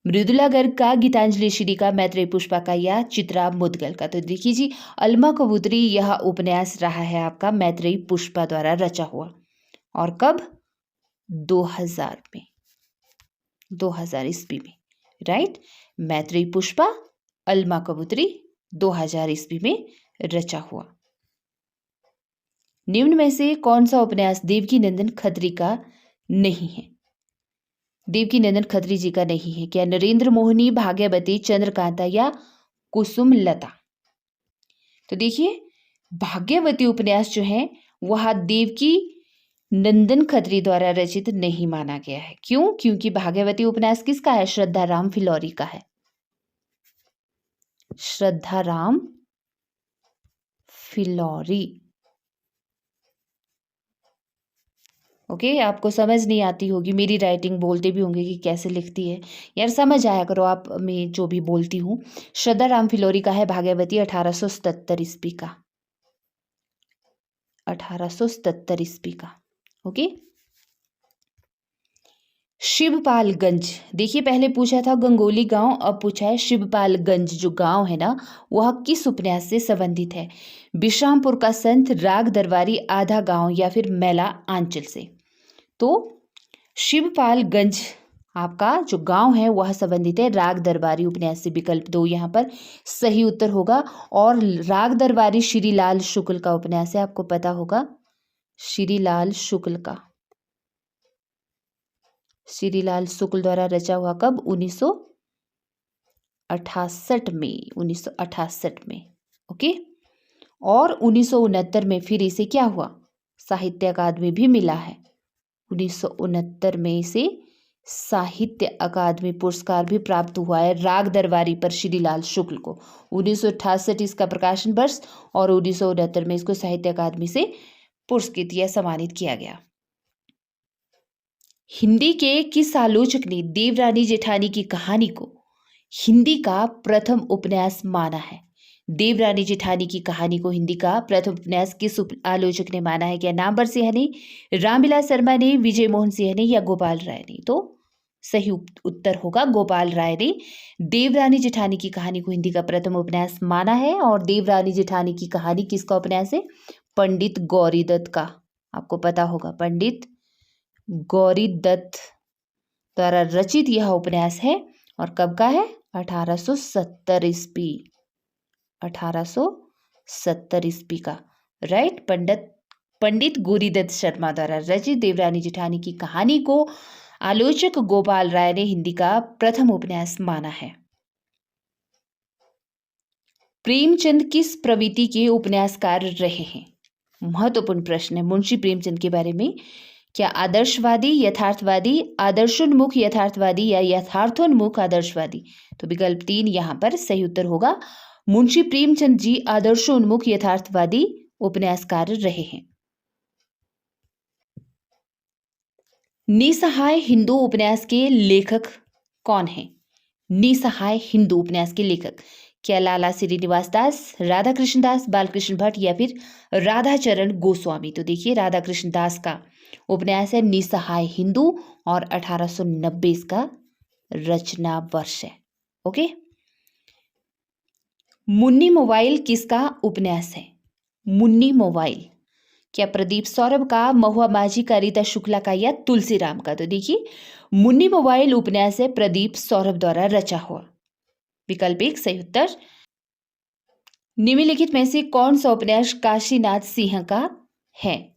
मृदुला गर्ग का, गीतांजलि श्री का, मैत्रेयी पुष्पा का या चित्रा मुदगल का? तो देखिए जी, अलमा कबूतरी यह उपन्यास रहा है आपका मैत्रेयी पुष्पा द्वारा रचा हुआ। और कब? 2000 में, 2000 ईस्वी में। राइट, मैत्रेयी पुष्पा, अलमा कबूतरी 2000 ईस्वी में रचा हुआ। निम्न में से कौन सा उपन्यास देवकीनंदन खत्री का नहीं है? देवकीनंदन खत्री जी का नहीं है। क्या नरेंद्र मोहिनी, भाग्यवती, चंद्रकांता या कुसुमलता? तो देखिए, भाग्यवती उपन्यास जो है वह देवकी नंदन खत्री द्वारा रचित नहीं माना गया है। क्यों? क्योंकि भाग्यवती उपन्यास किसका है? श्रद्धाराम फिलौरी का है। श्रद्धाराम फिलौरी। ओके, आपको समझ नहीं आती होगी मेरी राइटिंग, बोलते भी होंगे कि कैसे लिखती है यार, समझ आया करो आप मैं जो भी बोलती हूँ। श्रद्धाराम फिलौरी का है भाग्यवती, 1877 ईस्वी का, 1877 ईस्वी का। ओके। शिवपालगंज, देखिए पहले पूछा था गंगोली गांव, अब पूछा है शिवपालगंज जो गांव है ना वह किस उपन्यास से संबंधित है? विश्रामपुर का संत, राग दरबारी, आधा गांव या फिर मैला आंचल से? तो शिवपालगंज आपका जो गांव है वह संबंधित है राग दरबारी उपन्यास से। विकल्प 2 यहाँ पर सही उत्तर होगा। और राग दरबारी श्रीलाल शुक्ल का उपन्यास है, आपको पता होगा, श्रीलाल शुक्ल का, श्रीलाल शुक्ल द्वारा रचा हुआ। कब? 1968 में, 1968 में। ओके। और 1969 में फिर इसे क्या हुआ? साहित्य अकादमी भी मिला है। 1969 में इसे साहित्य अकादमी पुरस्कार भी प्राप्त हुआ है राग दरबारी पर श्रीलाल शुक्ल को। 1968 इसका प्रकाशन वर्ष और 1969 में इसको साहित्य अकादमी से पुरस्कृत या सम्मानित किया गया। हिंदी के किस आलोचक ने देवरानी जेठानी की कहानी को हिंदी का प्रथम उपन्यास माना है? देवरानी जेठानी की कहानी को हिंदी का प्रथम उपन्यास किस आलोचक ने माना है? क्या नामवर सिंह ने, रामविलास शर्मा ने, विजय मोहन सिंह ने या गोपाल राय ने? तो सही उत्तर होगा गोपाल राय ने देवरानी जेठानी की कहानी को हिंदी का प्रथम उपन्यास माना है। और देवरानी जेठानी की कहानी किसका उपन्यास है? पंडित गौरी दत्त का। आपको पता होगा पंडित गौरी दत्त द्वारा रचित यह उपन्यास है। और कब का है? 1870 ईस्वी, 1870 ईस्वी का। राइट। पंडित गौरीदत्त शर्मा द्वारा रचित देवरानी जेठानी की कहानी को आलोचक गोपाल राय ने हिंदी का प्रथम उपन्यास माना है। प्रेमचंद किस प्रवृत्ति के उपन्यासकार रहे हैं? महत्वपूर्ण प्रश्न है मुंशी प्रेमचंद के बारे में। क्या आदर्शवादी, यथार्थवादी, आदर्शोन्मुख यथार्थवादी या यथार्थोन्मुख आदर्शवादी? तो विकल्प 3 यहाँ पर सही उत्तर होगा। मुंशी प्रेमचंद जी आदर्शोन्मुख यथार्थवादी उपन्यासकार रहे हैं। निसहाय हिंदू उपन्यास के लेखक कौन हैं? निसहाय हिंदू उपन्यास के लेखक क्या लाला श्रीनिवास दास, राधा कृष्ण दास, बालकृष्ण भट्ट या फिर राधाचरण गोस्वामी? तो देखिए राधा कृष्ण दास का उपन्यास है निसहाय हिंदू और 1890 इसका रचना वर्ष है। ओके। मुन्नी मोबाइल किसका उपन्यास है? मुन्नी मोबाइल क्या प्रदीप सौरभ का, महुआ माझी का, रीता शुक्ला का या तुलसीराम का? तो देखिए मुन्नी मोबाइल उपन्यास है प्रदीप सौरभ द्वारा रचा हुआ। विकल्प 1 सही उत्तर। निम्नलिखित में से कौन सा उपन्यास काशीनाथ सिंह का है?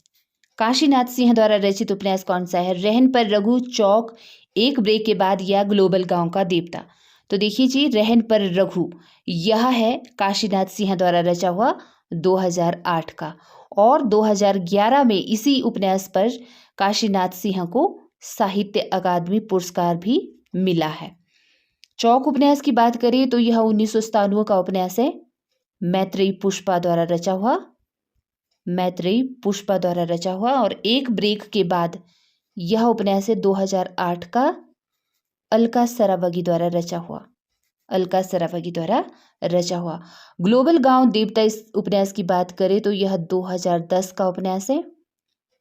काशीनाथ सिंह द्वारा रचित उपन्यास कौन सा है? रहन पर रघु, चौक, एक ब्रेक के बाद या ग्लोबल गांव का देवता? तो देखिए जी रहन पर रघु यह है काशीनाथ सिंह द्वारा रचा हुआ 2008 का। और 2011 में इसी उपन्यास पर काशीनाथ सिंह को साहित्य अकादमी पुरस्कार भी मिला है। चौक उपन्यास की बात करें तो यह 1997 का उपन्यास है, मैत्रेयी पुष्पा द्वारा रचा हुआ, मैत्रेयी पुष्पा द्वारा रचा हुआ। और एक ब्रेक के बाद यह उपन्यास है 2008 का, अलका सरावगी द्वारा रचा हुआ, अलका सरावगी द्वारा रचा हुआ। ग्लोबल गांव देवता इस उपन्यास की बात करें तो यह 2010 का उपन्यास है,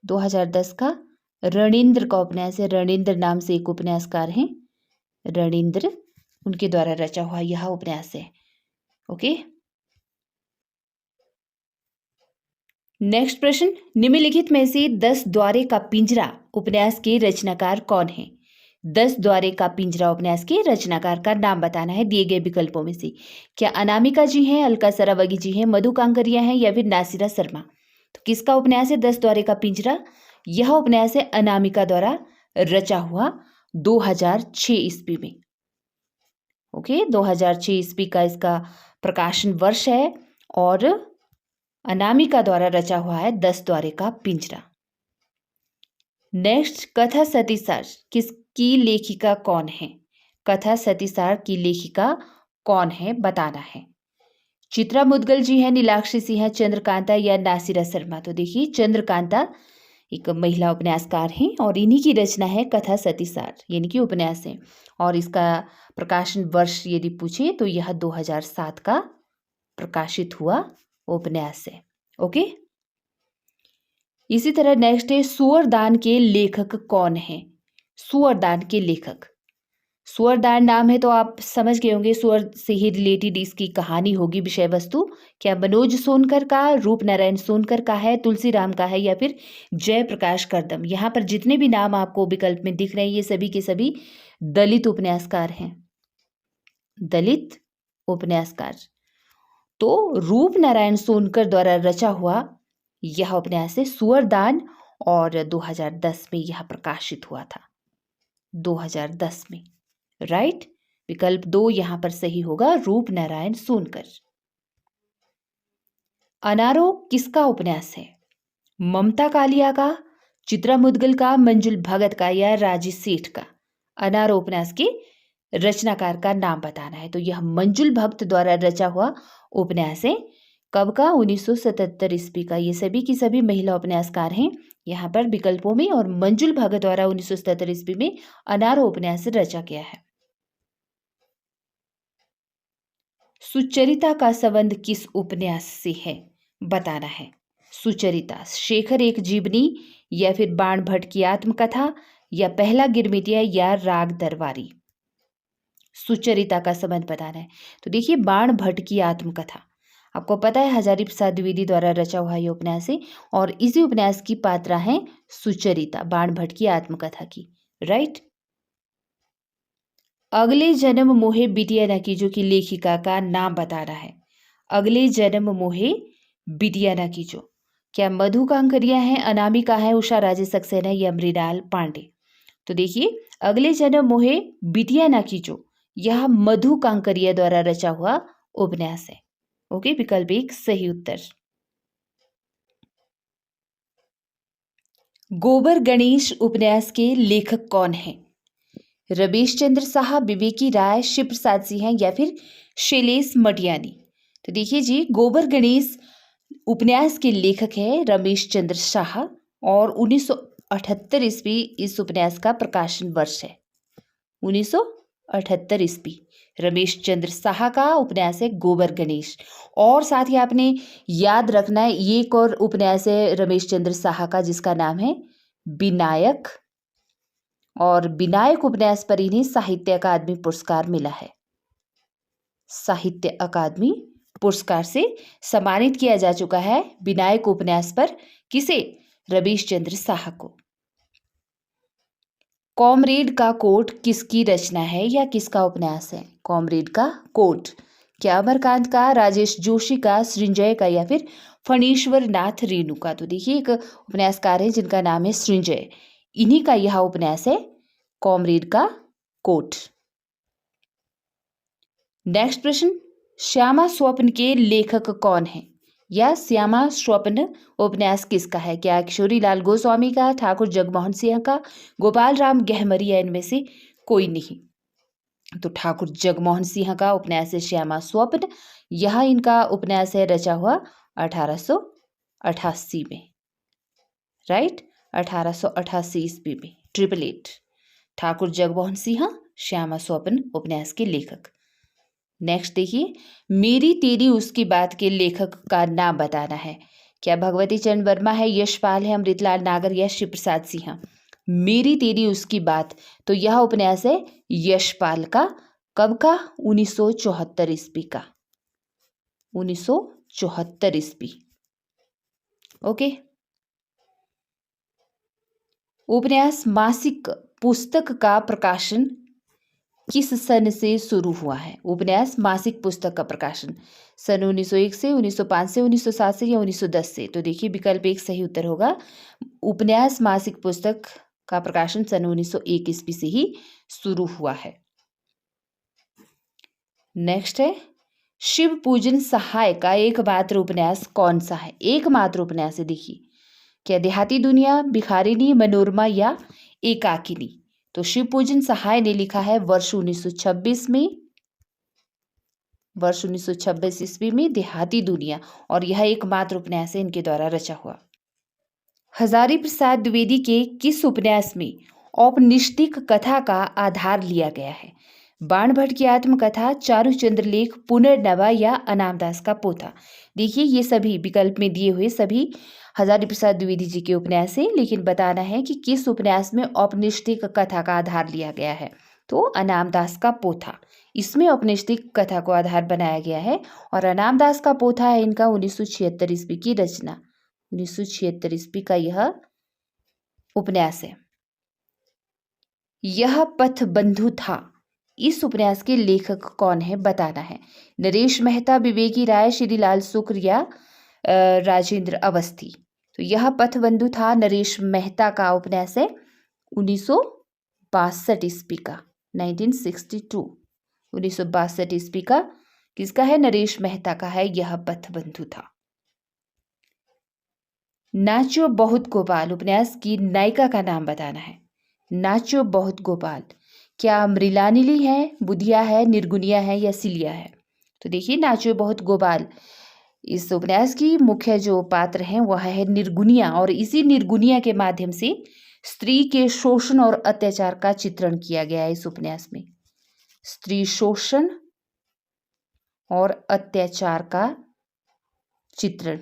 2010 का रणेंद्र का उपन्यास है। रणेंद्र नाम से एक उपन्यासकार हैं, रणेंद्र, उनके द्वारा रचा हुआ यह उपन्यास है। ओके। नेक्स्ट प्रश्न, निम्नलिखित में से 10 द्वारे का पिंजरा उपन्यास के रचनाकार कौन है? 10 द्वारे का पिंजरा उपन्यास के रचनाकार का नाम बताना है दिए गए विकल्पों में से। क्या अनामिका जी हैं, अलका सरावगी जी हैं, मधु कांकरिया हैं या फिर नासिरा शर्मा? तो किसका उपन्यास है 10 द्वारे का पिंजरा? यह उपन्यास है अनामिका द्वारा रचा हुआ 2006 ईस्वी में। ओके, 2006 ईस्वी का इसका प्रकाशन वर्ष है और अनामिका द्वारा रचा हुआ है 10 द्वारे का पिंजरा। नेक्स्ट, कथा सतीसार किसकी लेखिका कौन है? कथा सतीसार की लेखिका कौन है बताना है। चित्रा मुदगल जी है, नीलाक्षी सिंह है, चंद्रकांता या नासिरा शर्मा? तो देखिए चंद्रकांता एक महिला उपन्यासकार हैं और इन्हीं की रचना है कथा सतीसार, यानी कि उपन्यास है। और इसका प्रकाशन वर्ष यदि पूछे तो यह 2007 का प्रकाशित हुआ उपन्यास है। ओके, इसी तरह नेक्स्ट है सुअरदान के लेखक कौन है? सुअरदान के लेखक, सुअरदान नाम है तो आप समझ गए होंगे सुअर से ही रिलेटेड इसकी कहानी होगी, विषय वस्तु। क्या मनोज सोनकर का, रूप नारायण सोनकर का है, तुलसीराम का है या फिर जयप्रकाश करदम? यहाँ पर जितने भी नाम आपको विकल्प में दिख रहे हैं ये सभी के सभी दलित उपन्यासकार हैं, दलित उपन्यासकार। तो रूप नारायण सोनकर द्वारा रचा हुआ यह उपन्यास है सुअरदान और 2010 में यह प्रकाशित हुआ था, 2010 में। राइट, विकल्प 2 यहां पर सही होगा, रूप नारायण सोनकर। अनारो किसका उपन्यास है? ममता कालिया का, चित्रा मुदगल का, मंजुल भगत का या राजेश सेठ का? अनारो उपन्यास के रचनाकार का नाम बताना है। तो यह मंजुल भगत द्वारा रचा हुआ उपन्यास है। कब का? 1977 ईस्वी का। ये सभी की सभी महिला उपन्यासकार हैं यहाँ पर विकल्पों में, और मंजुल भगत द्वारा 1977 ईस्वी में अनारो उपन्यास रचा गया है। सुचरिता का संबंध किस उपन्यास से है बताना है। सुचरिता, शेखर एक जीवनी या फिर बाण भट्ट की आत्मकथा या पहला गिरमिटिया या राग दरबारी? सुचरिता का संबंध बताना है। तो देखिए बाण भट्ट की आत्मकथा, आपको पता है हजारी प्रसाद द्विवेदी द्वारा रचा हुआ ये उपन्यास है और इसी उपन्यास की पात्रा है सुचरिता, बाण भट्ट की आत्मकथा की। राइट, अगले जन्म मोहे बिटिया न कीजो की लेखिका का नाम बताना है। अगले जन्म मोहे बिटिया न कीजो, क्या मधु कांकरिया है, अनामिका है, उषा राजे सक्सेना या मृणाल पांडे? तो देखिए अगले जन्म मोहे बिटिया न कीजो यह मधु कांकरिया द्वारा रचा हुआ उपन्यास है। ओके, विकल्प 1 सही उत्तर। गोबर गणेश उपन्यास के लेखक कौन है? रमेश चंद्र साहा, विवेकी राय, शिव प्रसाद सिंह या फिर शैलेश मटियानी? तो देखिए जी गोबर गणेश उपन्यास के लेखक है रमेश चंद्र साहा और 1978 ईस्वी इस उपन्यास का प्रकाशन वर्ष है। 1978 ईस्वी रमेश चंद्र साहा का उपन्यास है गोबर गणेश। और साथ ही आपने याद रखना है ये एक और उपन्यास है रमेश चंद्र साहा का जिसका नाम है विनायक, और विनायक उपन्यास पर इन्हें साहित्य अकादमी पुरस्कार मिला है। साहित्य अकादमी पुरस्कार से सम्मानित किया जा चुका है विनायक उपन्यास पर। किसे? रमेश चंद्र साहा को। कॉमरेड का कोट किसकी रचना है या किसका उपन्यास है? कॉमरेड का कोट, क्या अमरकांत का, राजेश जोशी का, सृंजय का या फिर फणीश्वर नाथ रेणु का? तो देखिए एक उपन्यासकार है जिनका नाम है सृंजय, इन्हीं का यह उपन्यास है कॉमरेड का कोट। नेक्स्ट प्रश्न, श्यामा स्वप्न के लेखक कौन है या श्यामा स्वप्न उपन्यास किसका है? क्या किशोरी लाल गोस्वामी का, ठाकुर जगमोहन सिंह का, गोपाल राम गहमरी या इनमें से कोई नहीं? तो ठाकुर जगमोहन सिंह का उपन्यास है श्यामा स्वप्न। यह इनका उपन्यास है रचा हुआ 1888 में। राइट, 1888 ईस्वी में। 888 ठाकुर जगमोहन सिंह श्यामा स्वप्न उपन्यास के लेखक। नेक्स्ट देखिए, मेरी तेरी उसकी बात के लेखक का नाम बताना है। क्या भगवती चरण वर्मा है, यशपाल है, अमृतलाल नागर या शिव प्रसाद सिंह? मेरी तेरी उसकी बात, तो यह उपन्यास है यशपाल का। कब का? 1974 ईस्वी का। 1974 ईस्वी। ओके, उपन्यास मासिक पुस्तक का प्रकाशन किस सन से शुरू हुआ है? उपन्यास मासिक पुस्तक का प्रकाशन सन 1901 से, 1905 से, 1907 से या 1910 से? तो देखिए विकल्प एक सही उत्तर होगा। उपन्यास मासिक पुस्तक का प्रकाशन सन 1901 ईस्वी से ही शुरू हुआ है। नेक्स्ट है, शिव पूजन सहाय का एकमात्र उपन्यास कौन सा है? एकमात्र उपन्यास है, देखिए क्या देहाती दुनिया, भिखारिनी, मनोरमा या एकाकिनी? तो शिव पूजन सहाय ने लिखा है वर्ष 1926 में, वर्ष 1926 ईस्वी में देहाती दुनिया, और यह एकमात्र उपन्यास है इनके द्वारा रचा हुआ। हजारी प्रसाद द्विवेदी के किस उपन्यास में औपनिषदिक कथा का आधार लिया गया है? बाणभट्ट की आत्मकथा, चारुचंद्र लेख, पुनर्नवा या अनामदास का पोथा? देखिए ये सभी विकल्प में दिए हुए सभी हजारी प्रसाद द्विवेदी जी के उपन्यास हैं, लेकिन बताना है कि किस उपन्यास में औपनिषदिक कथा का आधार लिया गया है। तो अनामदास का पोथा, इसमें औपनिषदिक कथा को आधार बनाया गया है, और अनामदास का पोथा है इनका 1976 ईस्वी की रचना। 1976 ईस्वी का यह उपन्यास है। यह पथ बंधु था, इस उपन्यास के लेखक कौन है बताना है। नरेश मेहता, विवेकी राय, श्रीलाल शुक्ल या राजेंद्र अवस्थी? तो यह पथ बंधु था नरेश मेहता का उपन्यास है 1962 ईस्वी का, 1962, 1962 ईस्वी का। किसका है? नरेश मेहता का है यह पथ बंधु था। नाचो बहुत गोपाल उपन्यास की नायिका का नाम बताना है। नाचो बहुत गोपाल क्या मृणालिनी है, बुधिया है, निर्गुनिया है या सिलिया है? तो देखिए नाचो बहुत गोपाल, इस उपन्यास की मुख्य जो पात्र हैं वह है निर्गुनिया, और इसी निर्गुनिया के माध्यम से स्त्री के शोषण और अत्याचार का चित्रण किया गया है इस उपन्यास में। स्त्री शोषण और अत्याचार का चित्रण।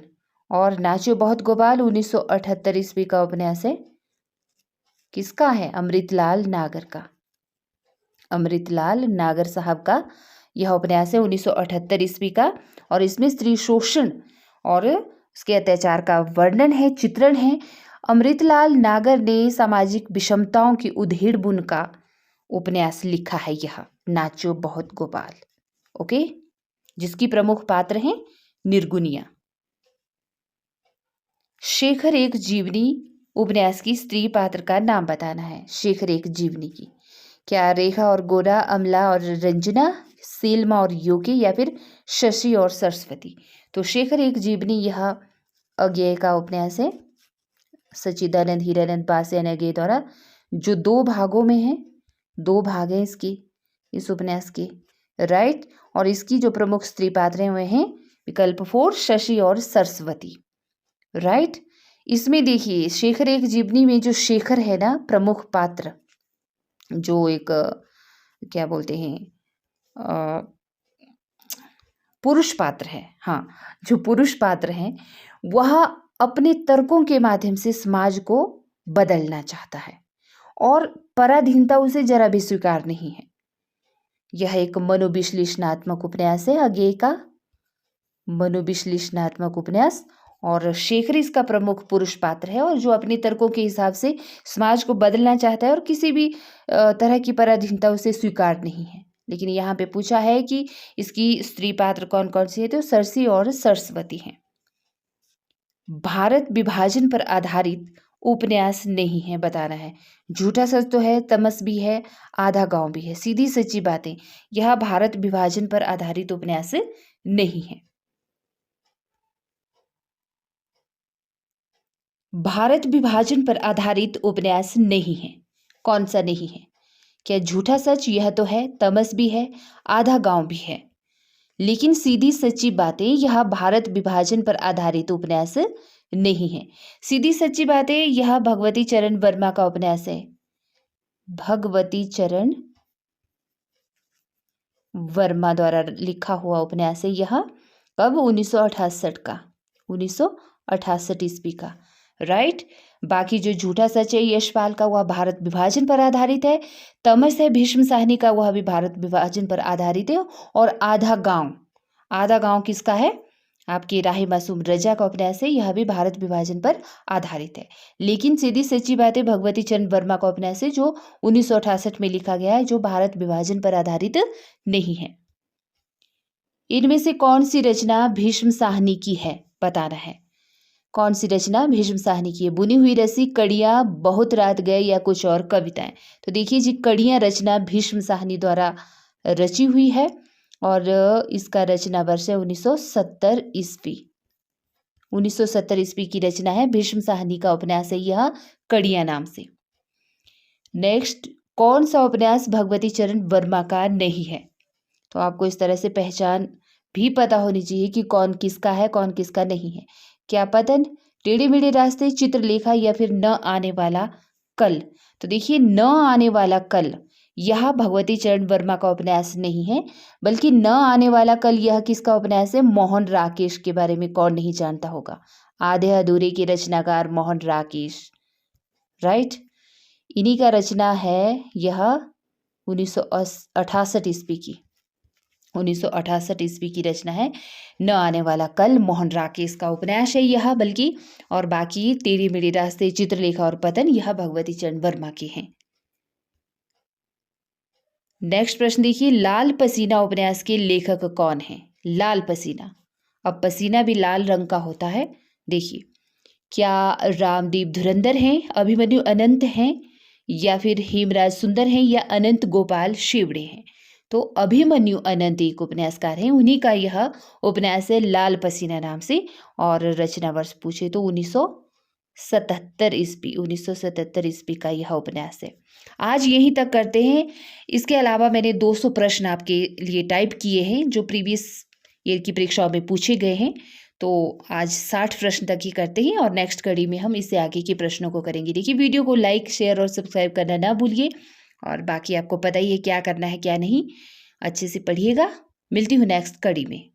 और नाचो बहुत गोपाल 1978 ईस्वी का उपन्यास है। किसका है? अमृतलाल नागर का, अमृतलाल नागर साहब का यह उपन्यास है 1978 ईस्वी का, और इसमें स्त्री शोषण और उसके अत्याचार का वर्णन है, चित्रण है। अमृतलाल नागर ने सामाजिक विषमताओं की उधेड़-बुन का उपन्यास लिखा है यह नाचो बहुत गोपाल। ओके, जिसकी प्रमुख पात्र हैं निर्गुनिया। शेखर एक जीवनी उपन्यास की स्त्री पात्र का नाम बताना है। शेखर एक जीवनी की क्या रेखा और गोरा, अमला और रंजना, सेल्मा और योगी या फिर शशि और सरस्वती? तो शेखर एक जीवनी यह अज्ञेय का उपन्यास है, सच्चिदानंद हीरानंद पासवान अज्ञेय द्वारा, जो 2 भागों में है, 2 भाग हैं इसके, इस उपन्यास के, राइट। और इसकी जो प्रमुख स्त्री पात्र हैं वे हैं विकल्प 4 शशि और सरस्वती, राइट। इसमें देखिए शेखर एक जीवनी में जो शेखर है ना प्रमुख पात्र, जो एक क्या बोलते हैं पुरुष पात्र है, हाँ, जो पुरुष पात्र हैं वह अपने तर्कों के माध्यम से समाज को बदलना चाहता है, और पराधीनता उसे जरा भी स्वीकार नहीं है। यह एक मनोविश्लेषणात्मक उपन्यास है अज्ञेय का, मनोविश्लेषणात्मक उपन्यास, और शेखर इसका प्रमुख पुरुष पात्र है, और जो अपने तर्कों के हिसाब से समाज को बदलना चाहता है और किसी भी तरह की पराधीनता उसे स्वीकार नहीं है। लेकिन यहाँ पे पूछा है कि इसकी स्त्री पात्र कौन कौन सी है, तो सरसी और सरस्वती हैं। भारत विभाजन पर आधारित उपन्यास नहीं है बताना है। झूठा सच तो है, तमस भी है, आधा गांव भी है, सीधी सच्ची बातें, यह भारत विभाजन पर आधारित उपन्यास नहीं है। भारत विभाजन पर आधारित उपन्यास नहीं है, कौन सा नहीं है? क्या झूठा सच यह तो है, तमस भी है, आधा गांव भी है, लेकिन सीधी सच्ची बातें यह भारत विभाजन पर आधारित उपन्यास नहीं है। सीधी सच्ची बातें यह भगवती चरण वर्मा का उपन्यास है, भगवती चरण वर्मा द्वारा लिखा हुआ उपन्यास है यह। कब? 1968 का, 1968 ईस्वी का, राइट। बाकी जो झूठा सच है यशपाल का वह भारत विभाजन पर आधारित है, तमस है भीष्म साहनी का वह भी भारत विभाजन पर आधारित है, और आधा गांव, आधा गांव किसका है? आपकी राही मासूम रजा का उपन्यास है, यह भी भारत विभाजन पर आधारित है। लेकिन सीधी सच्ची बात है भगवती चरण वर्मा का उपन्यास है जो 1968 में लिखा गया है, जो भारत विभाजन पर आधारित नहीं है। इनमें से कौन सी रचना भीष्म साहनी की है, बताना है। कौन सी रचना भीष्म साहनी की है? बुनी हुई रस्सी, कड़ियाँ, बहुत रात गए या कुछ और कविताएं। तो देखिए जी, कड़ियाँ रचना भीष्म साहनी द्वारा रची हुई है और इसका रचना वर्ष है 1970 ईस्वी। 1970 ईस्वी की रचना है, भीष्म साहनी का उपन्यास है यह, कड़ियाँ नाम से। नेक्स्ट, कौन सा उपन्यास भगवती चरण वर्मा का नहीं है? तो आपको इस तरह से पहचान भी पता होनी चाहिए कि कौन किसका है, कौन किसका नहीं है। क्या पतन, टेढ़े मेढ़े रास्ते, चित्रलेखा या फिर न आने वाला कल? तो देखिए, न आने वाला कल यह भगवती चरण वर्मा का उपन्यास नहीं है, बल्कि न आने वाला कल यह किसका उपन्यास है? मोहन राकेश के बारे में कौन नहीं जानता होगा? आधे अधूरे के रचनाकार मोहन राकेश, राइट। इन्हीं का रचना है यह 1968 ईस्वी की। 1968 ईस्वी की रचना है न आने वाला कल, मोहन राकेश का उपन्यास है यह, बल्कि और बाकी तेरे मेरे रास्ते, चित्रलेखा और पतन यह भगवती चरण वर्मा के हैं। नेक्स्ट प्रश्न देखिए, लाल पसीना उपन्यास के लेखक कौन है? लाल पसीना, अब पसीना भी लाल रंग का होता है। देखिए, क्या रामदीप धुरंधर हैं, अभिमन्यु अनंत हैं, या फिर हेमराज सुंदर हैं, या अनंत गोपाल शिवड़े हैं? तो अभिमन्यु अनंत एक उपन्यासकार हैं, उन्हीं का यह उपन्यास है लाल पसीना नाम से, और रचना वर्ष पूछे तो 1977 ईस्वी, 1977 ईस्वी का यह उपन्यास है। आज यहीं तक करते हैं। इसके अलावा मैंने 200 प्रश्न आपके लिए टाइप किए हैं जो प्रीवियस ईयर की परीक्षाओं में पूछे गए हैं। तो आज 60 प्रश्न तक ही करते हैं और नेक्स्ट कड़ी में हम इससे आगे के प्रश्नों को करेंगे। देखिए, वीडियो को लाइक, शेयर और सब्सक्राइब करना ना भूलिए, और बाकी आपको पता ही है क्या करना है क्या नहीं। अच्छे से पढ़िएगा। मिलती हूँ नेक्स्ट कड़ी में।